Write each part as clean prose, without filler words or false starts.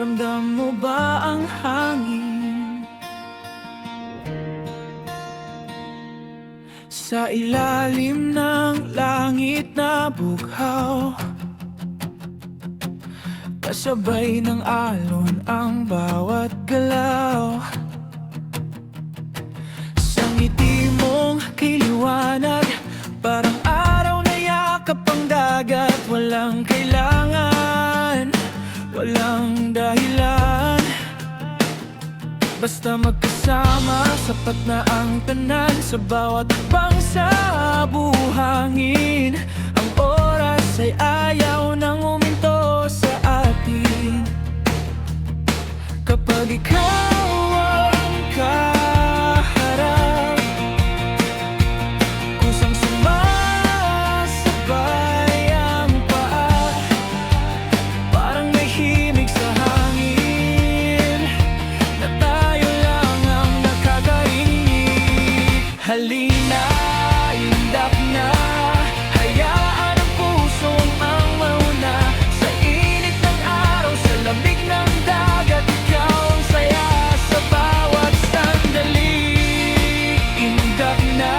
Ramdam mo ba ang hangin sa ilalim ng langit na bughaw? Kasabay ng alon ang bawat galaw. Sa ngiti mong kay liwanag, parang araw na yakap ang dagat. Walang kailangan, walang dahilan, basta magkasama, sapat na ang tanan. Sa bawat bangsa buhangin, ang oras ay ayaw nang uminto sa atin. Kapag ikaw ang kaharap, kusang sumasabay ang paa, parang may himig sa hangin na tayo lang ang nakakarinig. Halina, indap na, hayaan ang pusong ang mauna. Sa init ng araw, sa lamig ng dagat, ikaw ang saya sa bawat sandali. Indap na,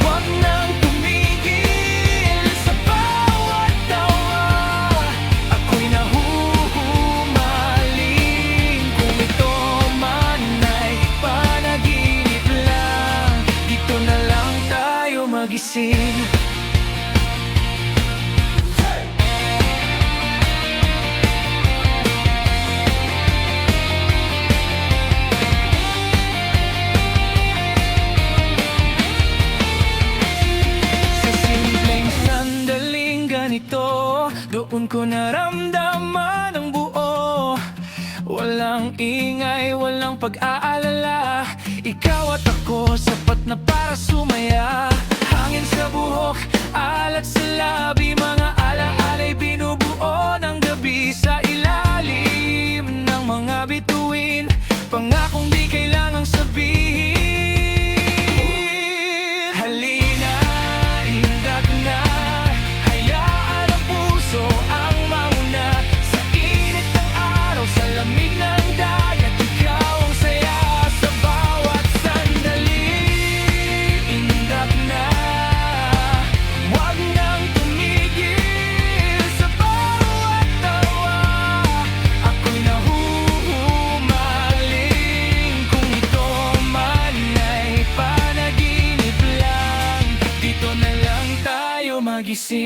huwag nang tumigil sa bawat tawa. Ako'y nahuhumaling, kung ito man ay panaginip lang, dito na lang tayo magising. Sa simpleng sandaling ganito, doon ko naramdaman ang buo. Walang ingay, walang pag-aalala, ikaw at ako sapat na para sumaya. Hangin sa buhok, alat sa labi, mga alaala'y binubuo ng gabi. Sa ilalim ng mga bituin, pangakong di kailangang sabihin. Halina, indak na, hayaan ang puso ang mauna. Sa init ng araw, sa lamig ng dagat, ikaw ang saya sa bawat sandali. Indak na, huwag nang tumigil sa bawat tawa. Ako'y nahuhumaling, kung ito man ay panaginip lang, dito na lang tayo magising.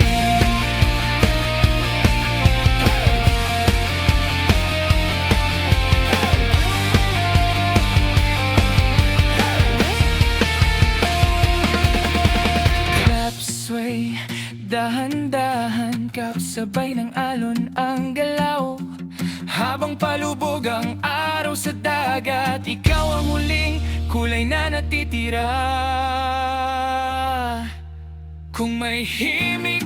Clap, sway, dahan-dahan, kapsabay ng alon ang galaw. Habang palubog ang araw sa dagat, ikaw ang huling kulay na natitira. Kung may himig